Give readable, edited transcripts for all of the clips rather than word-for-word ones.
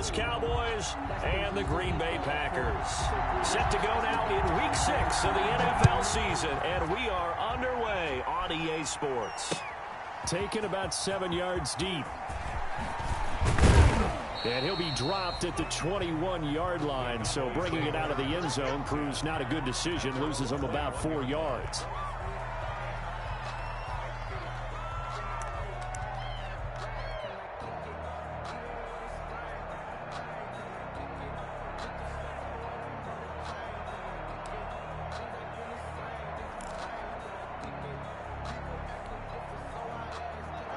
Dallas Cowboys and the Green Bay Packers. Set to go now in Week 6 of the NFL season, and we are underway on EA Sports. Taken about 7 yards deep. And he'll be dropped at the 21-yard line, so bringing it out of the end zone proves not a good decision, loses him about 4 yards.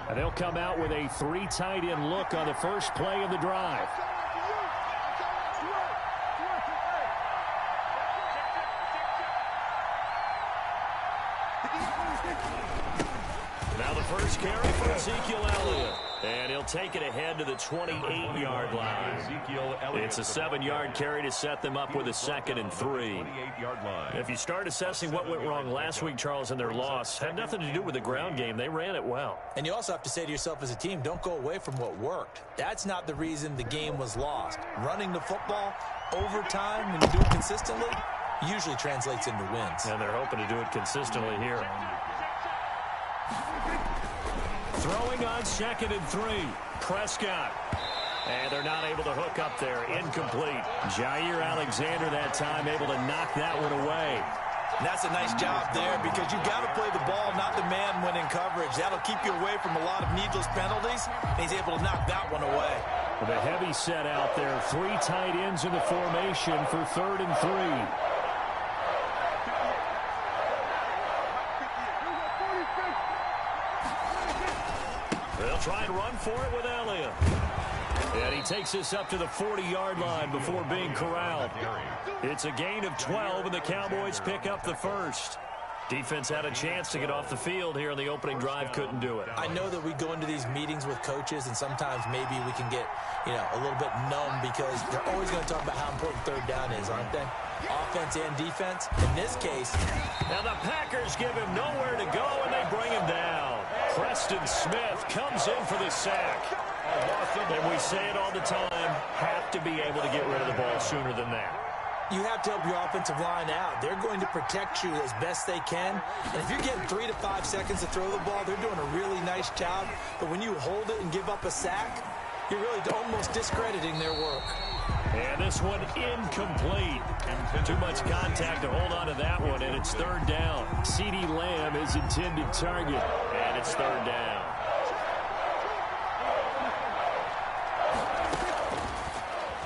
And they'll come out with a 3 tight end look on the first play of the drive. Now the first carry for Ezekiel Elliott. And he'll take it ahead to the 28-yard line. It's a 7-yard carry to set them up with a 2nd and 3. If you start assessing what went wrong last week, Charles, in their loss, had nothing to do with the ground game. They ran it well. And you also have to say to yourself as a team, don't go away from what worked. That's not the reason the game was lost. Running the football over time, when you do it consistently, usually translates into wins. And they're hoping to do it consistently here. Throwing on 2nd and 3. Prescott. And they're not able to hook up there. Incomplete. Jair Alexander that time able to knock that one away. And that's a nice job there because you've got to play the ball, not the man when in coverage. That'll keep you away from a lot of needless penalties. And he's able to knock that one away. With a heavy set out there. 3 tight ends in the formation for 3rd and 3. They'll try and run for it with Elliott. And he takes this up to the 40-yard line before being corralled. It's a gain of 12, and the Cowboys pick up the first. Defense had a chance to get off the field here on the opening drive, couldn't do it. I know that we go into these meetings with coaches, and sometimes maybe we can get, a little bit numb because they're always going to talk about how important 3rd down is, aren't they? Offense and defense. In this case. Now the Packers give him nowhere to go, and they bring him down. Preston Smith comes in for the sack. And we say it all the time, have to be able to get rid of the ball sooner than that. You have to help your offensive line out. They're going to protect you as best they can. And if you're getting 3 to 5 seconds to throw the ball, they're doing a really nice job. But when you hold it and give up a sack, you're really almost discrediting their work. And this one incomplete. Too much contact to hold on to that one, and it's 3rd down. CeeDee Lamb is intended target, and it's 3rd down.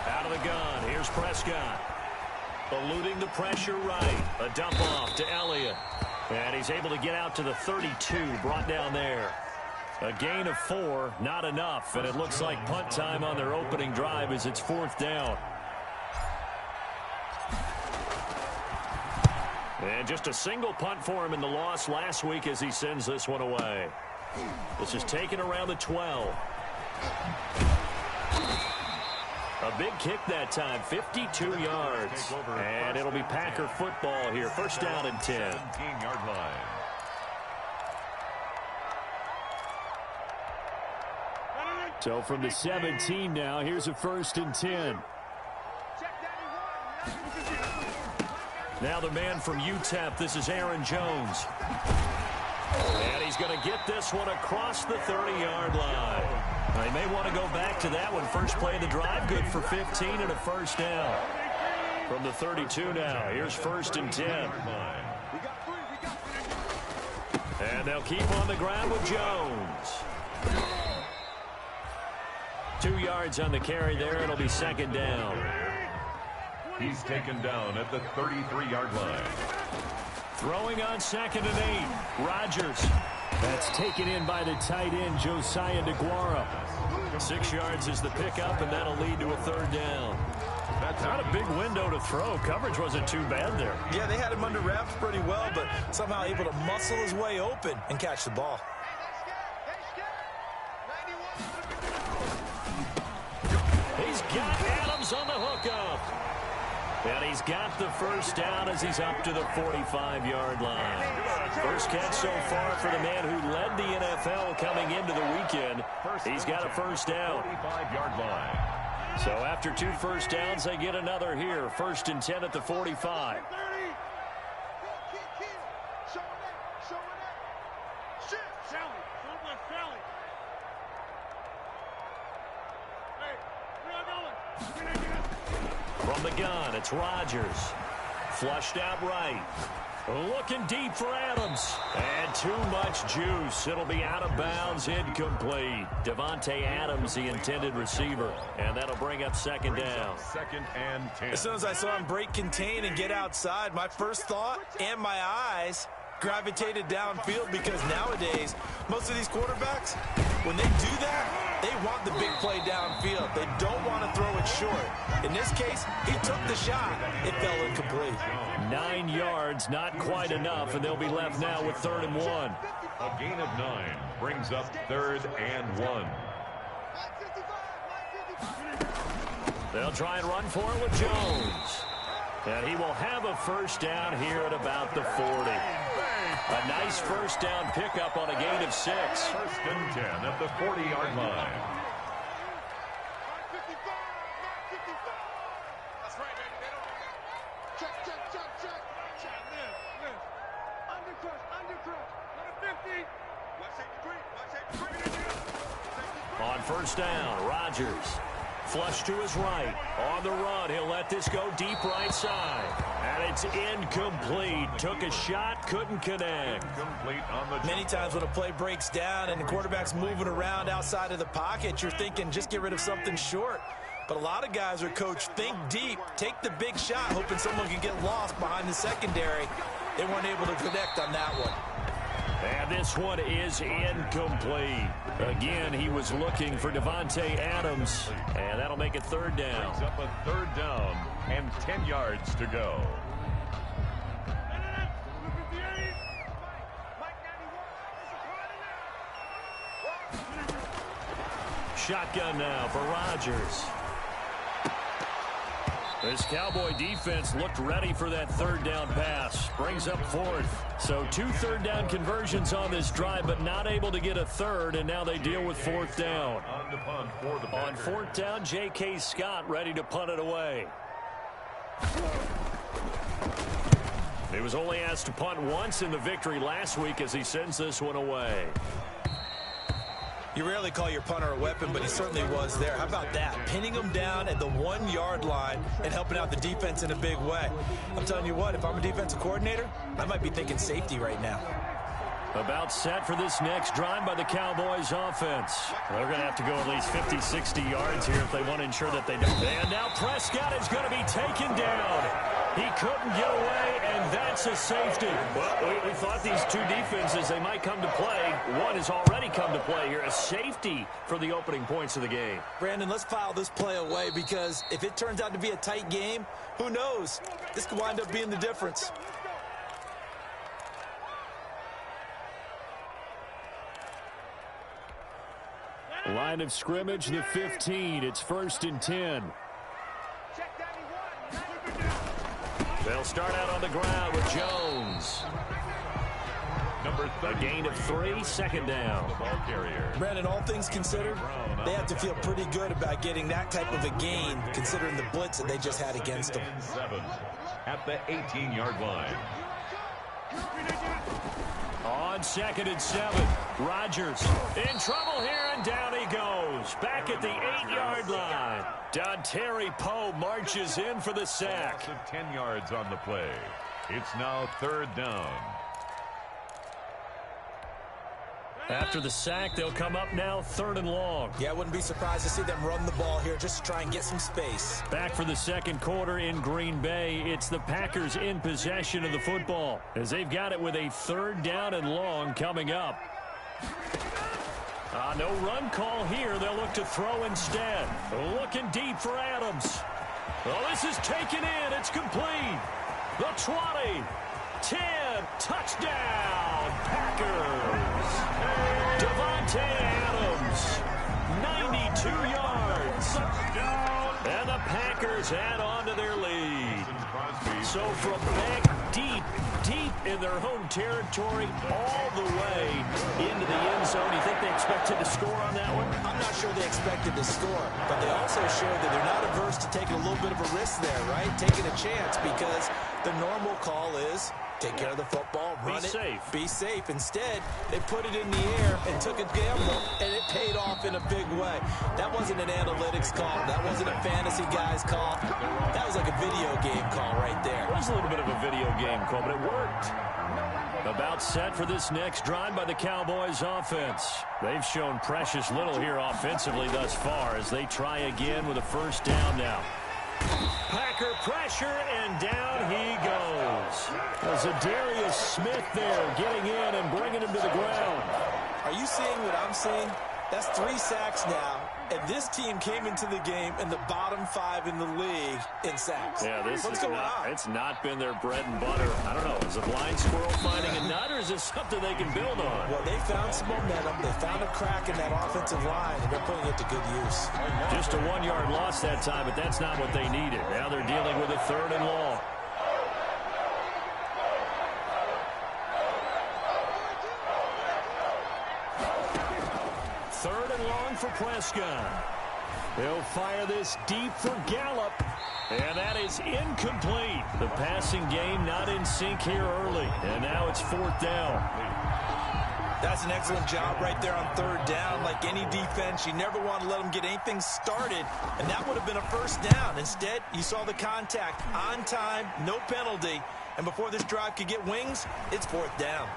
Out of the gun, here's Prescott. Eluding the pressure right. A dump off to Elliott. And he's able to get out to the 32, brought down there. A gain of 4, not enough, and it looks like punt time on their opening drive as it's 4th down. And just a single punt for him in the loss last week as he sends this one away. This is taken around the 12. A big kick that time, 52 yards. And it'll be Packer football here, 1st down and 10. 17-yard line. So from the 17 now, here's a 1st and 10. Now the man from UTEP, this is Aaron Jones. And he's going to get this one across the 30-yard line. They may want to go back to that one. First play of the drive, good for 15 and a 1st down. From the 32 now, here's 1st and 10. And they'll keep on the ground with Jones. 2 yards on the carry there. It'll be 2nd down. He's taken down at the 33-yard line. Throwing on 2nd and 8. Rodgers. That's taken in by the tight end, Josiah DeGuara. 6 yards is the pickup, and that'll lead to a 3rd down. That's not a big window to throw. Coverage wasn't too bad there. Yeah, they had him under wraps pretty well, but somehow able to muscle his way open and catch the ball. He's got Adams on the hookup. And he's got the 1st down as he's up to the 45-yard line. First catch so far for the man who led the NFL coming into the weekend. He's got a 1st down. 45-yard line. So after 2 first downs, they get another here. 1st and 10 at the 45. From the gun, it's Rodgers. Flushed out right. Looking deep for Adams. And too much juice. It'll be out of bounds, incomplete. Davante Adams, the intended receiver. And that'll bring up 2nd down. 2nd and 10. As soon as I saw him break contain and get outside, my first thought and my eyes gravitated downfield, because nowadays, most of these quarterbacks, when they do that, they want the big play downfield. They don't want to throw it short. In this case, he took the shot. It fell incomplete. 9 yards, not quite enough, and they'll be left now with 3rd and 1. A gain of 9 brings up 3rd and 1. They'll try and run for it with Jones. And he will have a first down here at about the 40. A nice first down pickup on a gain of 6. 1st and 10 at the 40-yard line. That's right, baby. They don't check. Undercrush. 50. Watch safety. On first down, Rodgers. Flush to his right. On the run, he'll let this go deep right side. And it's incomplete. Took a shot, couldn't connect. Incomplete on the... Many times when a play breaks down and the quarterback's moving around outside of the pocket, you're thinking just get rid of something short. But a lot of guys are coached, think deep, take the big shot, hoping someone can get lost behind the secondary. They weren't able to connect on that one. And this one is incomplete. Again, he was looking for Davante Adams. And that'll make it 3rd down. Brings up a 3rd down and 10 yards to go. Shotgun now for Rodgers. This Cowboy defense looked ready for that 3rd down pass. Brings up 4th. So 2 3rd down conversions on this drive, but not able to get a 3rd, and now they deal with 4th down. On to punt for the On Packers. 4th down, J.K. Scott ready to punt it away. He was only asked to punt once in the victory last week as he sends this one away. You rarely call your punter a weapon, but he certainly was there. How about that? Pinning him down at the 1-yard line and helping out the defense in a big way. I'm telling you what, if I'm a defensive coordinator, I might be thinking safety right now. About set for this next drive by the Cowboys offense. They're going to have to go at least 50, 60 yards here if they want to ensure that they don't. And now Prescott is going to be taken down. He couldn't get away, and that's a safety. Well, we thought these two defenses, they might come to play. One has already come to play here. A safety for the opening points of the game. Brandon, let's file this play away, because if it turns out to be a tight game, who knows? This could wind up being the difference. Line of scrimmage, the 15. It's 1st and 10. They'll start out on the ground with Jones. Number 30. A gain of 3, 2nd down. The ball carrier. Brandon, all things considered, they have to feel pretty good about getting that type of a gain, considering the blitz that they just had against them. 7 at the 18-yard line. On 2nd and 7, Rodgers in trouble here, and down he goes. Back at the 8-yard line. Dontari Poe marches in for the sack. Loss of 10 yards on the play. It's now 3rd down. After the sack, they'll come up now 3rd and long. Yeah, I wouldn't be surprised to see them run the ball here just to try and get some space. Back for the second quarter in Green Bay. It's the Packers in possession of the football as they've got it with a 3rd down and long coming up. No run call here. They'll look to throw instead. Looking deep for Adams. Well, this is taken in. It's complete. The 20, 10, touchdown, Packers. Davante Adams, 92 yards. And the Packers add on to their lead. So from back deep in their home territory all the way into the end zone, you think they expected to score on that one? I'm not sure they expected to score, but they also showed that they're not averse to taking a little bit of a risk there, right? Taking a chance, because the normal call is take care of the football, run it, be safe. Instead, they put it in the air and took a gamble, and it paid off in a big way. That wasn't an analytics call. That wasn't a fantasy guy's call. That was like a video game call right there. It was a little bit of a video game call, but it worked. About set for this next drive by the Cowboys offense. They've shown precious little here offensively thus far as they try again with a first down now. Packer pressure, and down he goes. There's a Darius Smith there getting in and bringing him to the ground. Are you seeing what I'm seeing? That's 3 sacks now, and this team came into the game in the bottom 5 in the league in sacks. Yeah, What's going on? It's not been their bread and butter. I don't know. Is a blind squirrel finding a nut, or is this something they can build on? Well, they found some momentum. They found a crack in that offensive line, and they're putting it to good use. Just a 1-yard loss that time, but that's not what they needed. Now they're dealing with a 3rd and long. For Prescott. They'll fire this deep for Gallup. And that is incomplete. The passing game not in sync here early. And now it's 4th down. That's an excellent job right there on 3rd down. Like any defense, you never want to let them get anything started. And that would have been a first down. Instead, you saw the contact on time, no penalty. And before this drive could get wings, it's 4th down.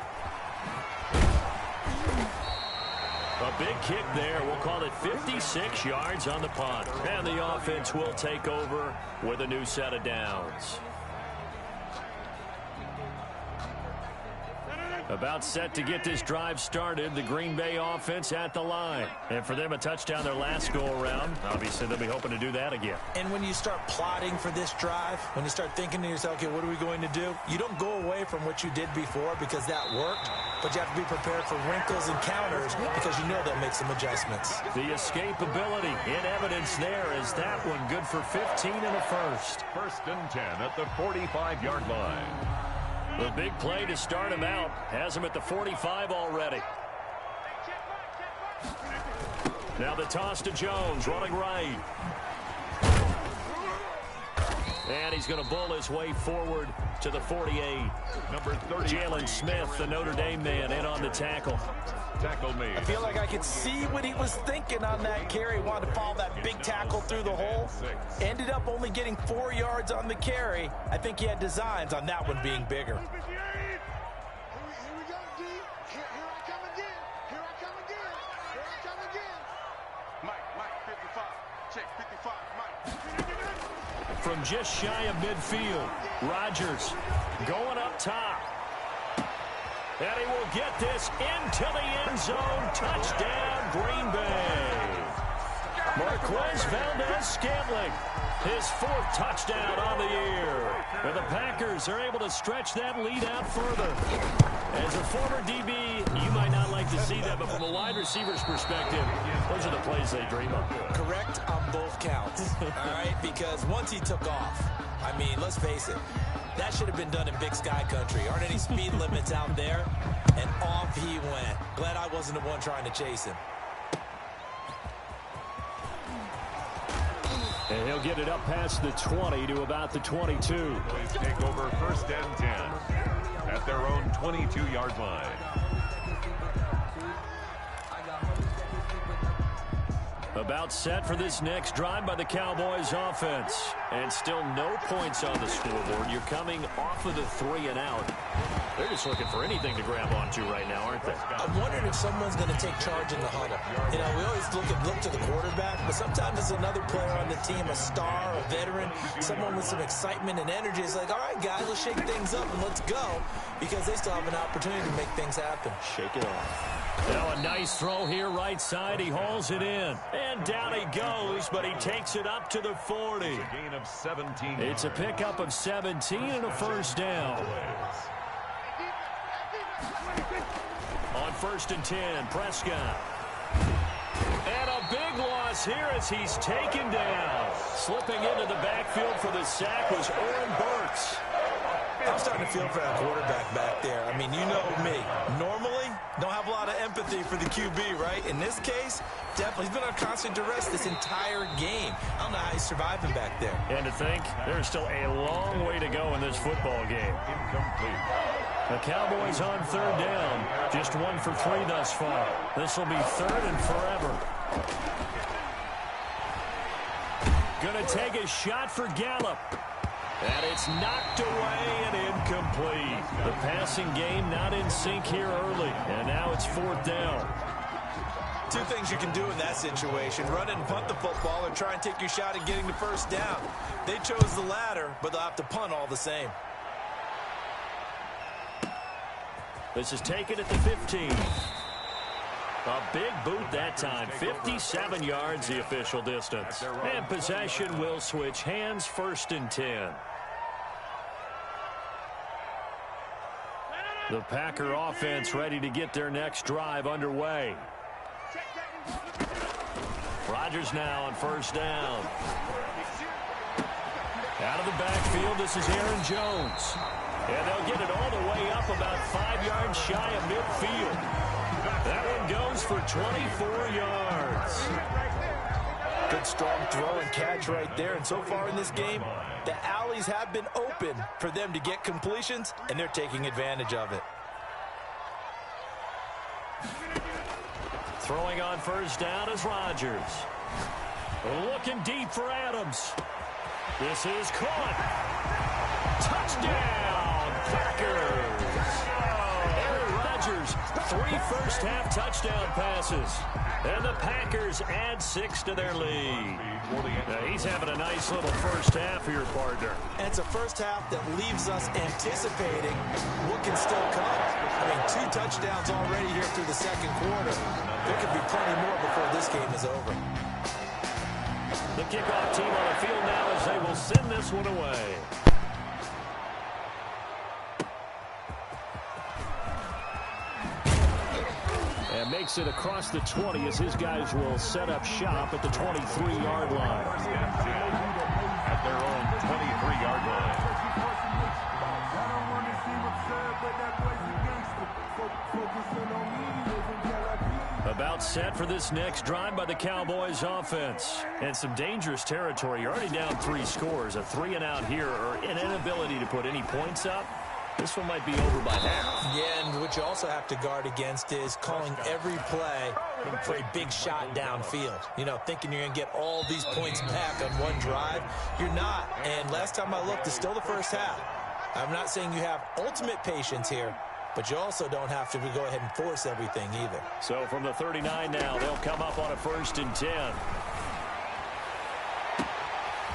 A big kick there. We'll call it 56 yards on the punt. And the offense will take over with a new set of downs. About set to get this drive started. The Green Bay offense at the line. And for them, a touchdown their last go-around. Obviously, they'll be hoping to do that again. And when you start plotting for this drive, when you start thinking to yourself, okay, what are we going to do? You don't go away from what you did before because that worked. But you have to be prepared for wrinkles and counters because you know they'll make some adjustments. The escapability in evidence there is that one good for 15 and a first. 1st and 10 at the 45-yard line. The big play to start him out has him at the 45 already. Now the toss to Jones, running right. And he's going to bull his way forward to the 48. Number 30. Jalen Smith, the Notre Dame man, in on the tackle. Tackle made. I feel like I could see what he was thinking on that carry. Wanted to follow that big tackle through the hole. Ended up only getting 4 yards on the carry. I think he had designs on that one being bigger. From just shy of midfield, Rodgers going up top. And he will get this into the end zone. Touchdown, Green Bay. Marquez Valdez-Scantling, his 4th touchdown on the year. And the Packers are able to stretch that lead out further. As a former DB, you might not like to see that, but from a wide receiver's perspective, those are the plays they dream of. Correct on both counts, all right? Because once he took off, I mean, let's face it, that should have been done in Big Sky Country. Aren't any speed limits out there? And off he went. Glad I wasn't the one trying to chase him. And he'll get it up past the 20 to about the 22. Please take over 1st and 10 at their own 22-yard line. About set for this next drive by the Cowboys offense. And still no points on the scoreboard. You're coming off of the 3 and out. They're just looking for anything to grab onto right now, aren't they? I'm wondering if someone's going to take charge in the huddle. You know, we always look to the quarterback, but sometimes it's another player on the team, a star, a veteran, someone with some excitement and energy. It's like, all right, guys, let's shake things up and let's go, because they still have an opportunity to make things happen. Shake it off. Now a nice throw here right side. He hauls it in. And down he goes, but he takes it up to the 40. It's a gain of 17. It's a pickup of 17 and a first down. On 1st and 10, Prescott. And a big loss loss here as he's taken down. Slipping into the backfield for the sack was Oren Burks. I'm starting to feel for that quarterback back there. I mean, you know me. Normally, don't have a lot of empathy for the QB, right? In this case, definitely. He's been on constant duress this entire game. I don't know how he's surviving back there. And to think, there's still a long way to go in this football game. Incomplete. The Cowboys on third down. Just 1 for 3 thus far. This will be third and forever. Gonna take a shot for Gallup. And it's knocked away and incomplete. The passing game not in sync here early. And now it's fourth down. Two things you can do in that situation. Run and punt the football or try and take your shot at getting the first down. They chose the latter, but they'll have to punt all the same. This is taken at the 15. A big boot that time. 57 yards the official distance. And possession will switch hands, first and 10. The Packer offense ready to get their next drive underway. Rodgers now on first down. Out of the backfield, this is Aaron Jones. And they'll get it all the way up about 5 yards shy of midfield. That one goes for 24 yards. Good strong throw and catch right there. And so far in this game, the alleys have been open for them to get completions, and they're taking advantage of it. Throwing on first down is Rodgers. Looking deep for Adams. This is caught. Touchdown, Packers. Aaron Rodgers, 3 first-half touchdown passes. And the Packers add 6 to their lead. Now he's having a nice little first half here, partner. And it's a first half that leaves us anticipating what can still come. I mean, 2 touchdowns already here through the second quarter. There could be plenty more before this game is over. The kickoff team on the field now as they will send this one away. And makes it across the 20 as his guys will set up shop at the 23-yard line. At their own 23-yard line. About set for this next drive by the Cowboys offense. And some dangerous territory. You're already down 3 scores. A 3-and-out here or an inability to put any points up. This one might be over by half. Yeah, and what you also have to guard against is calling every play for a big shot downfield. You know, thinking you're going to get all these points back on one drive. You're not. And last time I looked, it's still the first half. I'm not saying you have ultimate patience here, but you also don't have to go ahead and force everything either. So from the 39 now, they'll come up on a 1st and 10.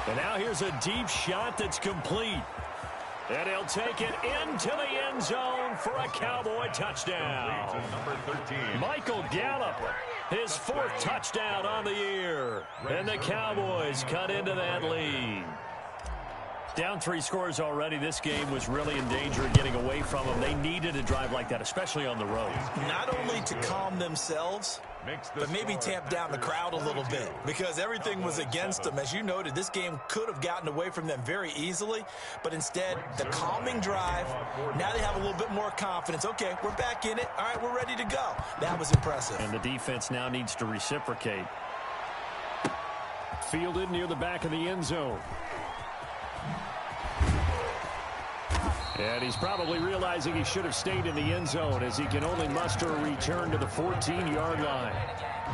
And now here's a deep shot that's complete. And he'll take it into the end zone for a Cowboy touchdown. Number 13. Michael Gallup, his 4th touchdown on the year. And the Cowboys cut into that lead. Down 3 scores already. This game was really in danger of getting away from them. They needed a drive like that, especially on the road. Not only to calm themselves, but maybe tamp down the crowd a little bit, because everything was against them. As you noted, this game could have gotten away from them very easily, but instead, the calming drive, now they have a little bit more confidence. Okay, we're back in it. All right, we're ready to go. That was impressive. And the defense now needs to reciprocate. Fielded near the back of the end zone. And he's probably realizing he should have stayed in the end zone as he can only muster a return to the 14-yard line.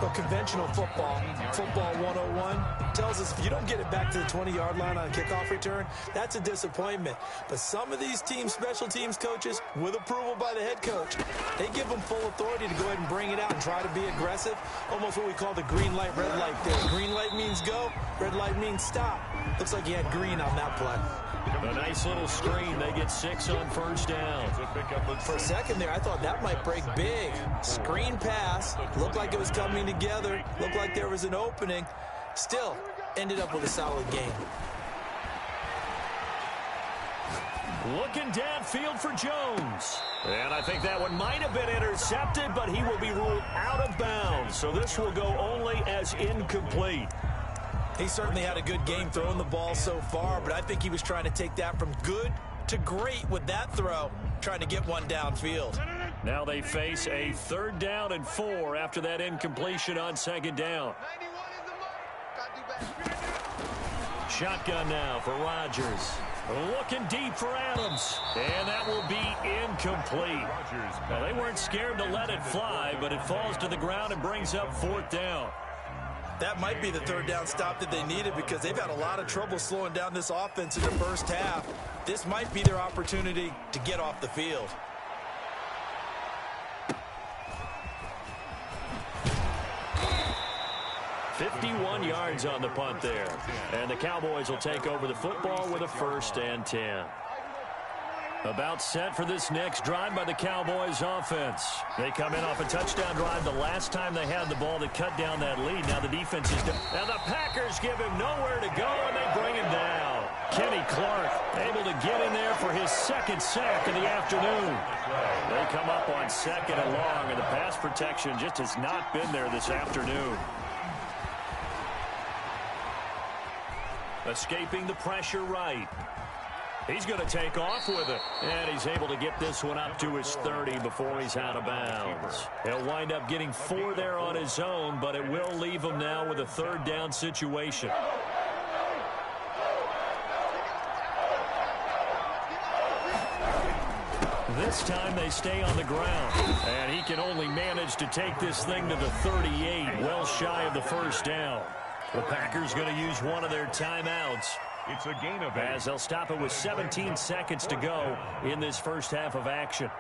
Well, conventional football 101, tells us if you don't get it back to the 20-yard line on a kickoff return, that's a disappointment. But some of these teams, special teams coaches, with approval by the head coach, they give them full authority to go ahead and bring it out and try to be aggressive, almost what we call the green light, red light thing. Green light means go, red light means stop. Looks like he had green on that play. A nice little screen. They get 6 on first down. For a second there, I thought that might break big. Screen pass. Looked like it was coming together. Looked like there was an opening. Still, ended up with a solid game. Looking downfield for Jones. And I think that one might have been intercepted, but he will be ruled out of bounds. So this will go only as incomplete. He certainly had a good game throwing the ball so far, but I think he was trying to take that from good to great with that throw, trying to get one downfield. Now they face a 3rd down and 4 after that incompletion on 2nd down. 91 is the mark. Got to do better. Shotgun now for Rodgers. Looking deep for Adams. And that will be incomplete. Well, they weren't scared to let it fly, but it falls to the ground and brings up 4th down. That might be the 3rd down stop that they needed because they've had a lot of trouble slowing down this offense in the first half. This might be their opportunity to get off the field. .51 yards on the punt there. And the Cowboys will take over the football with a 1st and 10. About set for this next drive by the Cowboys offense. They come in off a touchdown drive the last time they had the ball that cut down that lead. Now the defense is down. Now the Packers give him nowhere to go, and they bring him down. Kenny Clark able to get in there for his 2nd sack of the afternoon. They come up on 2nd and long, and the pass protection just has not been there this afternoon. Escaping the pressure right. He's going to take off with it. And he's able to get this one up to his 30 before he's out of bounds. He'll wind up getting 4 there on his own, but it will leave him now with a 3rd down situation. This time they stay on the ground. And he can only manage to take this thing to the 38, well shy of the 1st down. The Packers going to use one of their timeouts. It's a gain of 8. As they'll stop it with 17 seconds to go in this first half of action.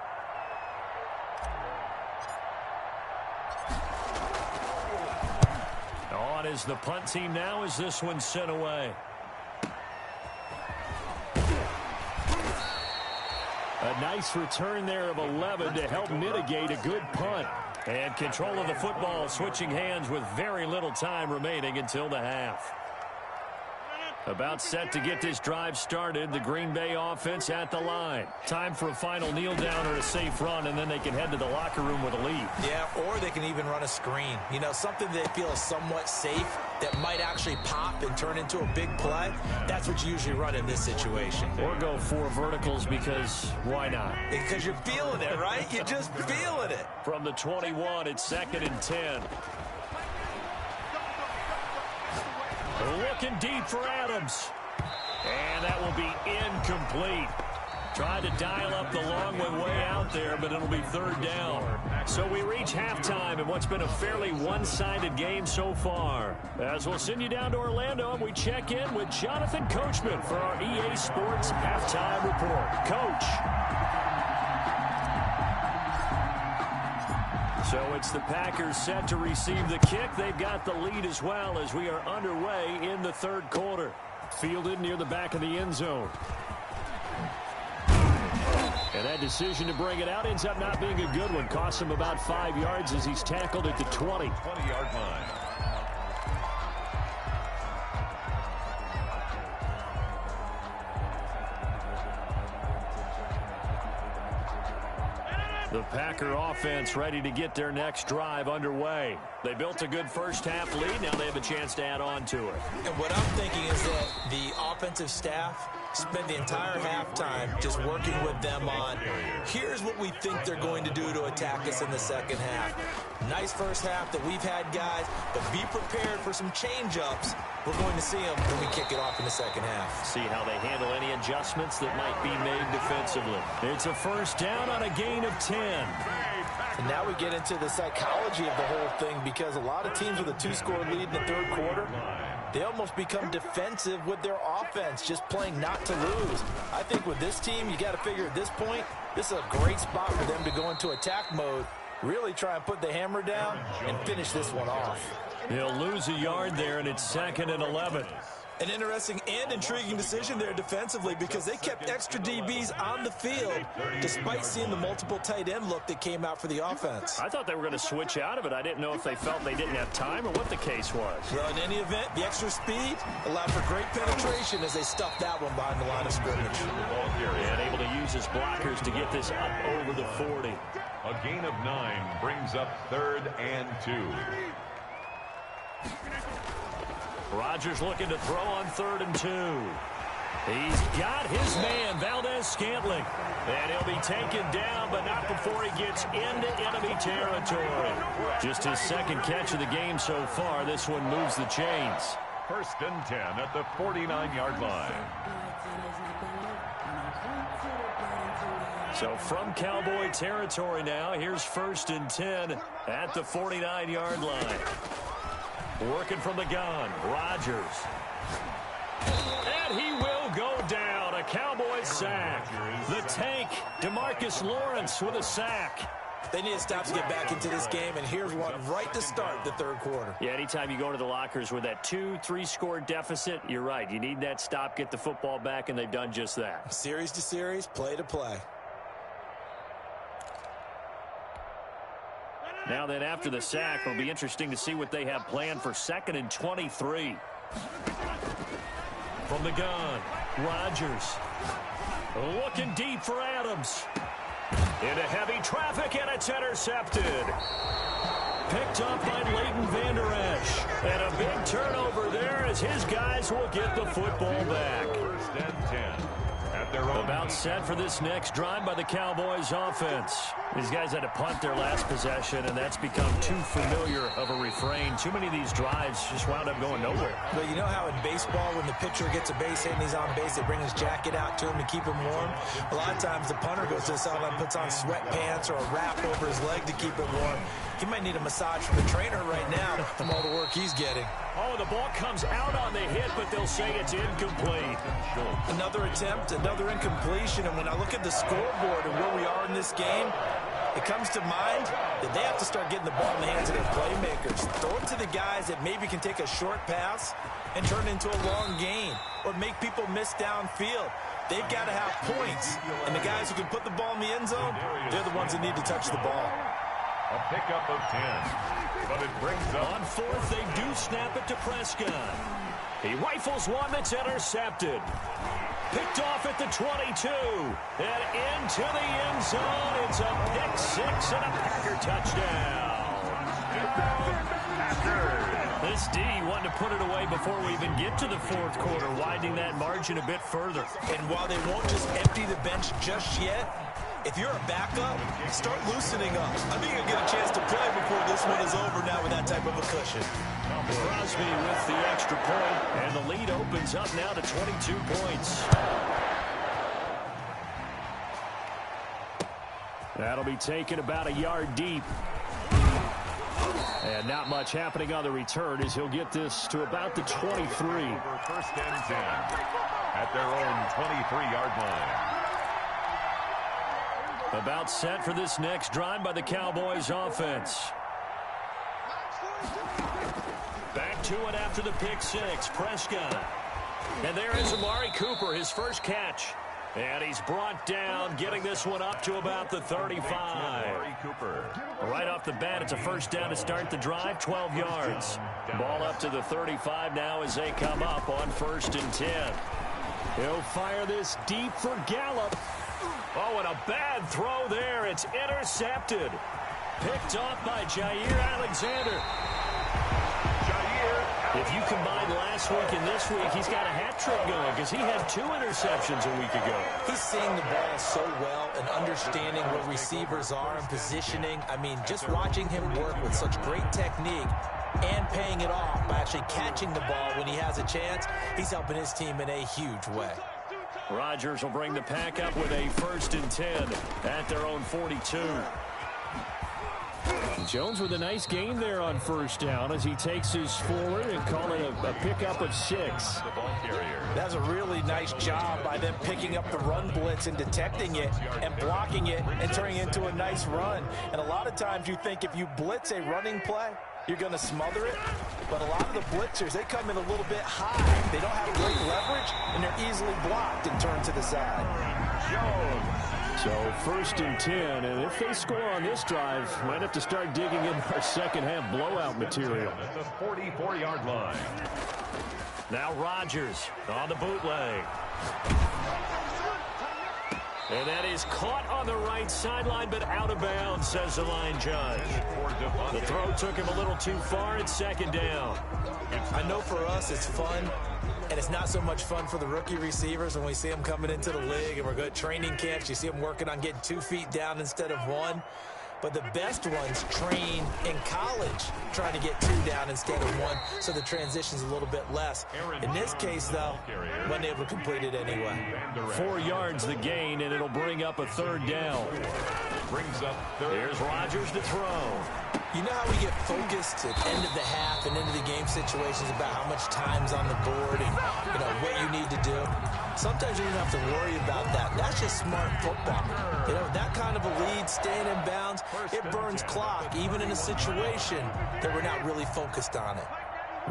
On is the punt team now as this one's sent away. A nice return there of 11 to help mitigate a good punt. And control of the football switching hands with very little time remaining until the half. About set to get this drive started. The Green Bay offense at the line. Time for a final kneel down or a safe run, and then they can head to the locker room with a lead. Yeah, or they can even run a screen. You know, something they feel is somewhat safe that might actually pop and turn into a big play. That's what you usually run in this situation. Or go 4 verticals because why not? Because you're feeling it, right? You're just feeling it. From the 21, it's 2nd and 10. Looking deep for Adams. And that will be incomplete. Tried to dial up the long way out there, but it'll be 3rd down. So we reach halftime in what's been a fairly one-sided game so far. As we'll send you down to Orlando, and we check in with Jonathan Coachman for our EA Sports Halftime Report. Coach. So it's the Packers set to receive the kick. They've got the lead as well as we are underway in the 3rd quarter. Fielded near the back of the end zone. And that decision to bring it out ends up not being a good one. Costs him about 5 yards as he's tackled at the 20. 20-yard line. The Packer offense ready to get their next drive underway. They built a good first half lead. Now they have a chance to add on to it. And what I'm thinking is that the offensive staff spend the entire halftime just working with them on, here's what we think they're going to do to attack us in the second half. Nice first half that we've had, guys, but be prepared for some change-ups. We're going to see them when we kick it off in the second half. See how they handle any adjustments that might be made defensively. It's a first down on a gain of 10. And now we get into the psychology of the whole thing, because a lot of teams with a 2-score lead in the 3rd quarter, they almost become defensive with their offense, just playing not to lose. I think with this team, you got to figure at this point, this is a great spot for them to go into attack mode, really try and put the hammer down and finish this one off. He'll lose a yard there, and it's 2nd and 11. An interesting and intriguing decision there defensively because they kept extra DBs on the field despite seeing the multiple tight end look that came out for the offense. I thought they were going to switch out of it. I didn't know if they felt they didn't have time or what the case was. Well, in any event, the extra speed allowed for great penetration as they stuffed that one behind the line of scrimmage. And able to use his blockers to get this up over the 40. A gain of 9 brings up 3rd and 2. Rodgers looking to throw on 3rd and 2. He's got his man, Valdez-Scantling. And he'll be taken down, but not before he gets into enemy territory. Just his second catch of the game so far. This one moves the chains. 1st and 10 at the 49-yard line. So from Cowboy territory now, here's 1st and 10 at the 49-yard line. Working from the gun, Rodgers. And he will go down. A Cowboy sack. The tank, DeMarcus Lawrence with a sack. They need to stop to get back into this game, and here's one right to start the 3rd quarter. Yeah, anytime you go to the lockers with that 2-3 score deficit, you're right. You need that stop, get the football back, and they've done just that. Series to series, play to play. Now then, after the sack, it'll be interesting to see what they have planned for 2nd and 23. From the gun, Rodgers. Looking deep for Adams. Into heavy traffic, and it's intercepted. Picked up by Leighton Vander Esch. And a big turnover there as his guys will get the football back. 1st and 10. About set for this next drive by the Cowboys offense. These guys had to punt their last possession, and that's become too familiar of a refrain. Too many of these drives just wound up going nowhere. But you know how in baseball, when the pitcher gets a base hit and he's on base, they bring his jacket out to him to keep him warm? A lot of times the punter goes to the sideline, puts on sweatpants or a wrap over his leg to keep it warm. He might need a massage from the trainer right now from all the work he's getting. Oh, the ball comes out on the hit, but they'll say it's incomplete. Another attempt, another incompletion, and when I look at the scoreboard and where we are in this game, it comes to mind that they have to start getting the ball in the hands of their playmakers. Throw it to the guys that maybe can take a short pass and turn it into a long gain or make people miss downfield. They've got to have points, and the guys who can put the ball in the end zone, they're the ones that need to touch the ball. A pickup of 10, but it brings up. On 4th, they do snap it to Prescott. He rifles one that's intercepted. Picked off at the 22. And into the end zone. It's a pick 6 and a Packer touchdown. This D wanted to put it away before we even get to the 4th quarter, widening that margin a bit further. And while they won't just empty the bench just yet, if you're a backup, start loosening up. I think you'll get a chance to play before this one is over now with that type of a cushion. Crosby with the extra point, and the lead opens up now to 22 points. That'll be taken about a yard deep. And not much happening on the return as he'll get this to about the 23. 1st and 10 at their own 23-yard line. About set for this next drive by the Cowboys offense. Back to it after the pick 6. Prescott. And there is Amari Cooper, his first catch. And he's brought down, getting this one up to about the 35. Right off the bat, it's a first down to start the drive, 12 yards. Ball up to the 35 now as they come up on 1st and 10. He'll fire this deep for Gallup. Oh, and a bad throw there. It's intercepted. Picked off by Jair Alexander. If you combine last week and this week, he's got a hat trick going because he had 2 interceptions a week ago. He's seeing the ball so well and understanding where receivers are and positioning. I mean, just watching him work with such great technique and paying it off by actually catching the ball when he has a chance, he's helping his team in a huge way. Rodgers will bring the pack up with a 1st and 10 at their own 42. Jones with a nice gain there on 1st down as he takes his forward and call it a pickup of 6. That's a really nice job by them picking up the run blitz and detecting it and blocking it and turning it into a nice run. And a lot of times you think if you blitz a running play, you're going to smother it. But a lot of the blitzers, they come in a little bit high. They don't have great leverage, and they're easily blocked and turned to the side. So 1st and 10, and if they score on this drive, might have to start digging in our second half blowout material. At the 44-yard line. Now Rodgers on the bootleg. And that is caught on the right sideline, but out of bounds, says the line judge. The throw took him a little too far. It's 2nd down. I know for us it's fun, and it's not so much fun for the rookie receivers when we see them coming into the league and we're good training camps. You see them working on getting 2 feet down instead of 1. But the best ones train in college trying to get 2 down instead of 1, so the transition's a little bit less. In this case, though, wasn't able to complete it anyway. 4 yards the gain, and it'll bring up a 3rd down. Brings up 3rd. Here's Rodgers to throw. You know how we get focused at end of the half and into the game situations about how much time's on the board and, what you need to do? Sometimes you don't have to worry about that. That's just smart football. That kind of a lead, staying in bounds, it burns clock, even in a situation that we're not really focused on it.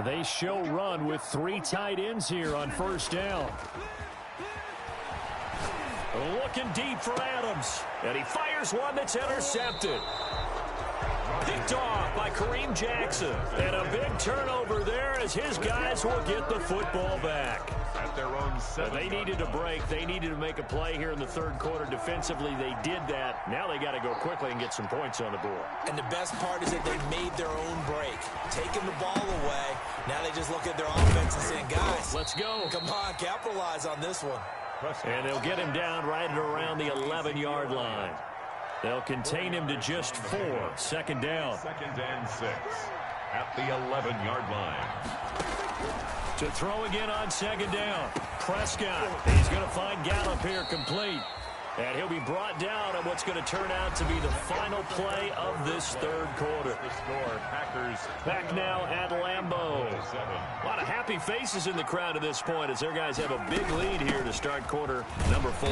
They show run with 3 tight ends here on 1st down. Looking deep for Adams, and he fires one that's intercepted. Picked off by Kareem Jackson. And a big turnover there as his guys will get the football back. At their own 7. They needed a break. They needed to make a play here in the 3rd quarter. Defensively, they did that. Now they got to go quickly and get some points on the board. And the best part is that they made their own break. Taking the ball away. Now they just look at their offense and saying, guys, let's go. Come on, capitalize on this one. And they'll get him down right at around the 11-yard line. They'll contain him to just 4. 2nd down. 2nd and 6. At the 11-yard line. To throw again on 2nd down. Prescott. He's going to find Gallup here complete. And he'll be brought down on what's going to turn out to be the final play of this 3rd quarter. The score, Packers back now at Lambeau. A lot of happy faces in the crowd at this point as their guys have a big lead here to start quarter number 4.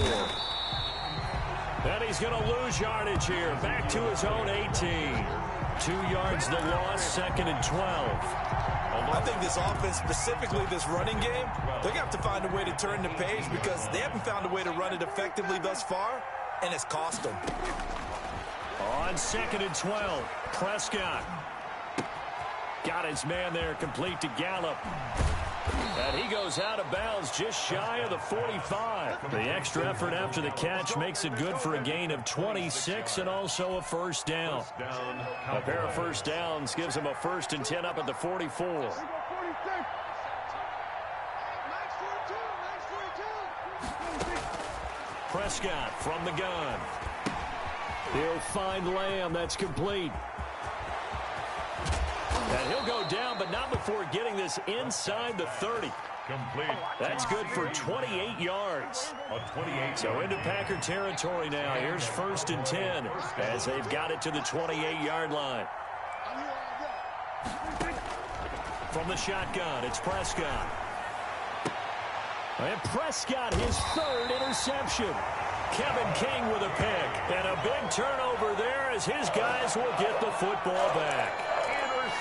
And he's going to lose yardage here. Back to his own 18. 2 yards the loss, 2nd and 12. I think this offense, specifically this running game, they're going to have to find a way to turn the page because they haven't found a way to run it effectively thus far, and it's cost them. On 2nd and 12, Prescott. Got his man there complete to Gallup. And he goes out of bounds just shy of the 45. The extra effort after the catch makes it good for a gain of 26 and also a 1st down. A pair of 1st downs gives him a 1st and 10 up at the 44. Prescott from the gun. He'll find Lamb. That's complete. And he'll go down, but not before getting this inside the 30. Complete. That's good for 28 yards. So into Packer territory now. Here's 1st and 10 as they've got it to the 28-yard line. From the shotgun, it's Prescott. And Prescott, his 3rd interception. Kevin King with a pick. And a big turnover there as his guys will get the football back.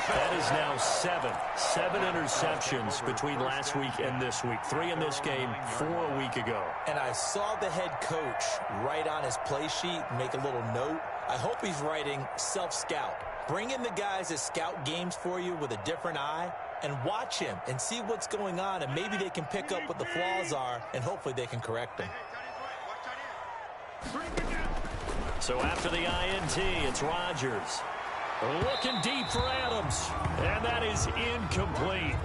That is now 7 interceptions between last week and this week. 3 in this game, 4 a week ago. And I saw the head coach write on his play sheet, make a little note. I hope he's writing self-scout. Bring in the guys that scout games for you with a different eye and watch him and see what's going on, and maybe they can pick up what the flaws are, and hopefully they can correct them. So after the INT, it's Rodgers. Looking deep for Adams, and that is incomplete.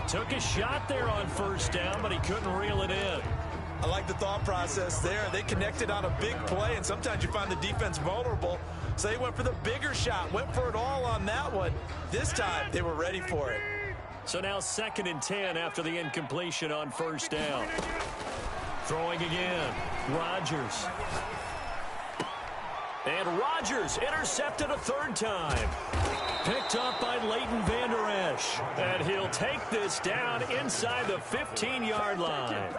Took a shot there on 1st down, but he couldn't reel it in. I like the thought process there. They connected on a big play, and sometimes you find the defense vulnerable. So they went for the bigger shot, went for it all on that one. This time, they were ready for it. So now 2nd and 10 after the incompletion on 1st down. Throwing again, Rodgers. And Rodgers intercepted a 3rd time. Picked up by Leighton Vander Esch. And he'll take this down inside the 15-yard line.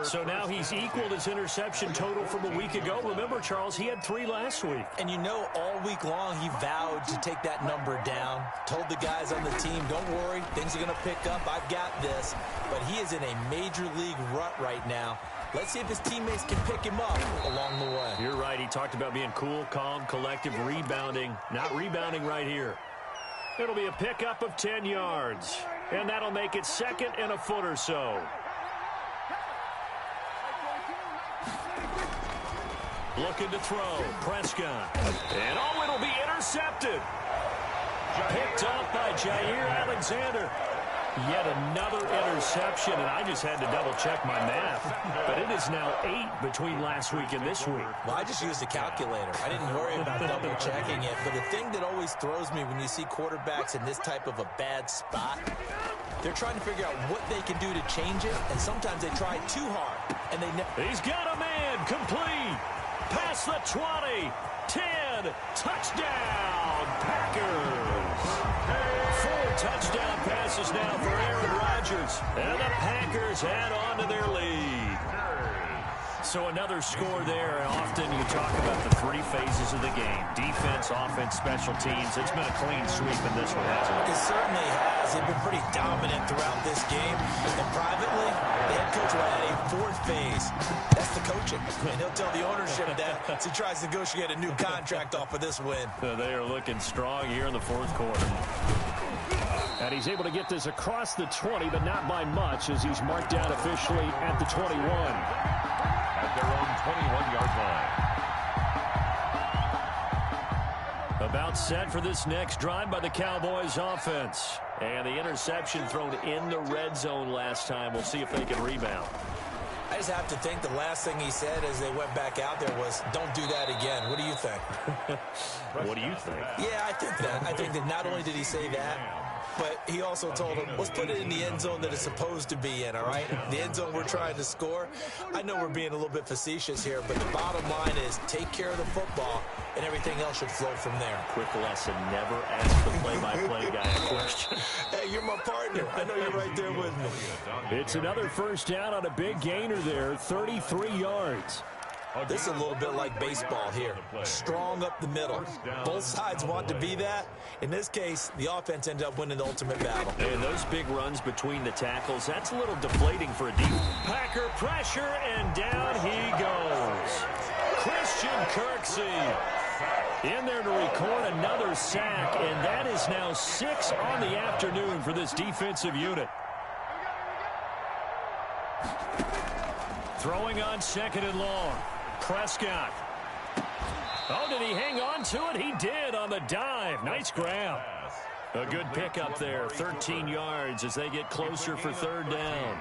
So now he's equaled his interception total from a week ago. Remember, Charles, he had 3 last week. And you know, all week long he vowed to take that number down. Told the guys on the team, don't worry, things are going to pick up. I've got this. But he is in a major league rut right now. Let's see if his teammates can pick him up along the way. You're right. He talked about being cool, calm, collective, rebounding. Not rebounding right here. It'll be a pickup of 10 yards. And that'll make it 2nd and a foot or so. Looking to throw. Prescott. And oh, it'll be intercepted. Picked up by Jair Alexander. Yet another interception, and I just had to double-check my math. But it is now 8 between last week and this week. Well, I just used a calculator. I didn't worry about double-checking it. But the thing that always throws me when you see quarterbacks in this type of a bad spot, they're trying to figure out what they can do to change it, and sometimes they try too hard. And He's got a man, complete. Past the 20, 10, touchdown, Packers. 4 touchdown passes now for Aaron Rodgers. And the Packers add on to their lead. So another score there, and often you talk about the 3 phases of the game. Defense, offense, special teams. It's been a clean sweep in this one, hasn't it? It certainly has. They've been pretty dominant throughout this game. And privately, the head coach will add a 4th phase. That's the coaching. And he'll tell the ownership that as he tries to negotiate a new contract off of this win. They are looking strong here in the 4th quarter. And he's able to get this across the 20, but not by much, as he's marked down officially at the 21. At their own 21-yard line. About set for this next drive by the Cowboys offense. And the interception thrown in the red zone last time. We'll see if they can rebound. I just have to think the last thing he said as they went back out there was, don't do that again. What do you think? What do you think? Yeah, I think that. I think that not only did he say that, but he also told him, let's put it in the end zone that it's supposed to be in, all right? The end zone we're trying to score. I know we're being a little bit facetious here, but the bottom line is take care of the football, and everything else should flow from there. Quick lesson, never ask the play-by-play guy a question. Hey, you're my partner. I know you're right there with me. It's another first down on a big gainer there, 33 yards. This is a little bit like baseball here. Strong up the middle. Both sides want to be that. In this case, the offense ended up winning the ultimate battle. And those big runs between the tackles, that's a little deflating for a deep. Packer pressure, and down he goes. Christian Kirksey in there to record another sack, and that is now 6 on the afternoon for this defensive unit. Throwing on 2nd and long. Prescott. Oh, did he hang on to it? He did on the dive. Nice grab. A good pickup there. 13 yards as they get closer for 3rd down.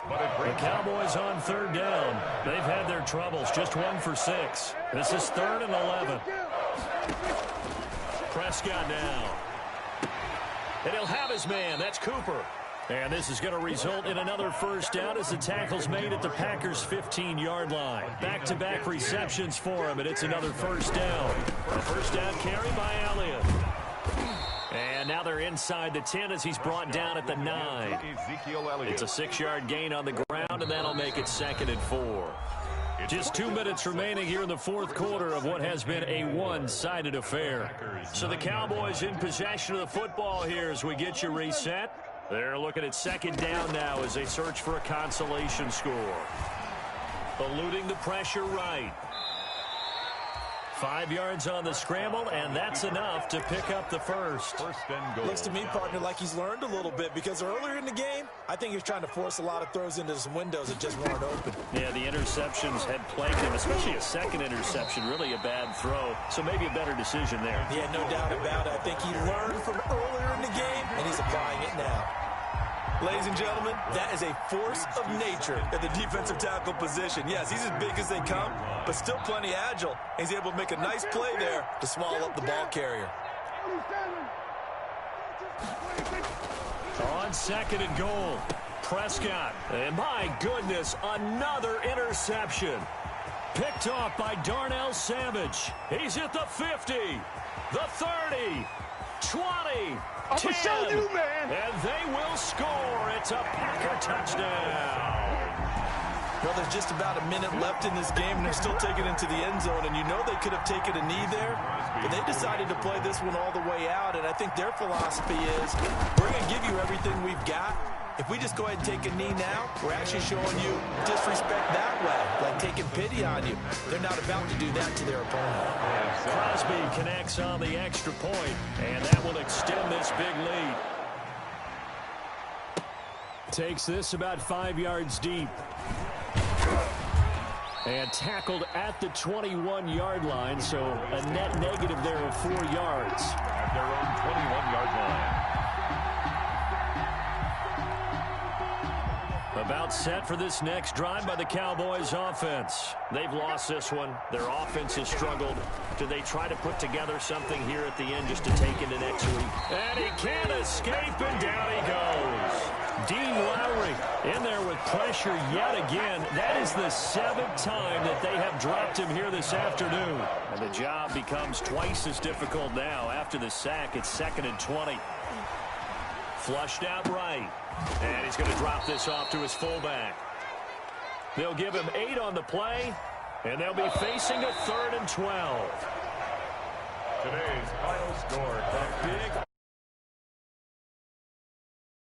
The Cowboys on 3rd down. They've had their troubles. Just 1 for 6. This is 3rd and 11. Prescott now. And he'll have his man. That's Cooper. And this is going to result in another first down as the tackle's made at the Packers' 15-yard line. Back-to-back receptions for him, and it's another first down. A first down carry by Elliott. And now they're inside the 10 as he's brought down at the 9. It's a 6-yard gain on the ground, and that'll make it 2nd and 4. Just 2 minutes remaining here in the 4th quarter of what has been a one-sided affair. So the Cowboys in possession of the football here as we get you reset. They're looking at 2nd down now as they search for a consolation score. Eluding the pressure right. 5 yards on the scramble, and that's enough to pick up the first. Looks to me, partner, like he's learned a little bit, because earlier in the game, I think he was trying to force a lot of throws into some windows that just weren't open. Yeah, the interceptions had plagued him, especially a second interception, really a bad throw, so maybe a better decision there. Yeah, no doubt about it. I think he learned from earlier in the game, and he's applying it now. Ladies and gentlemen, that is a force of nature at the defensive tackle position. Yes, he's as big as they come, but still plenty agile. He's able to make a nice play there to swallow up the ball carrier. On 2nd and goal, Prescott. And my goodness, another interception. Picked off by Darnell Savage. He's at the 50, the 30, 20. I'm gonna show you, man. And they will score. It's a Packer touchdown. Well, there's just about a minute left in this game, and they're still taking it into the end zone. And you know they could have taken a knee there, but they decided to play this one all the way out. And I think their philosophy is, we're going to give you everything we've got. If we just go ahead and take a knee now, we're actually showing you disrespect that way, like taking pity on you. They're not about to do that to their opponent. Crosby connects on the extra point, and that will extend this big lead. Takes this about 5 yards deep. And tackled at the 21-yard line, so a net negative there of 4 yards. At their own 21-yard line. About set for this next drive by the Cowboys offense. They've lost this one. Their offense has struggled. Do they try to put together something here at the end just to take into next week? And he can't escape, and down he goes. Dean Lowry in there with pressure yet again. That is the 7th time that they have dropped him here this afternoon. And the job becomes twice as difficult now. After the sack, it's 2nd and 20. Flushed out right. And he's going to drop this off to his fullback. They'll give him 8 on the play, and they'll be facing a 3rd and 12. Today's final score. A big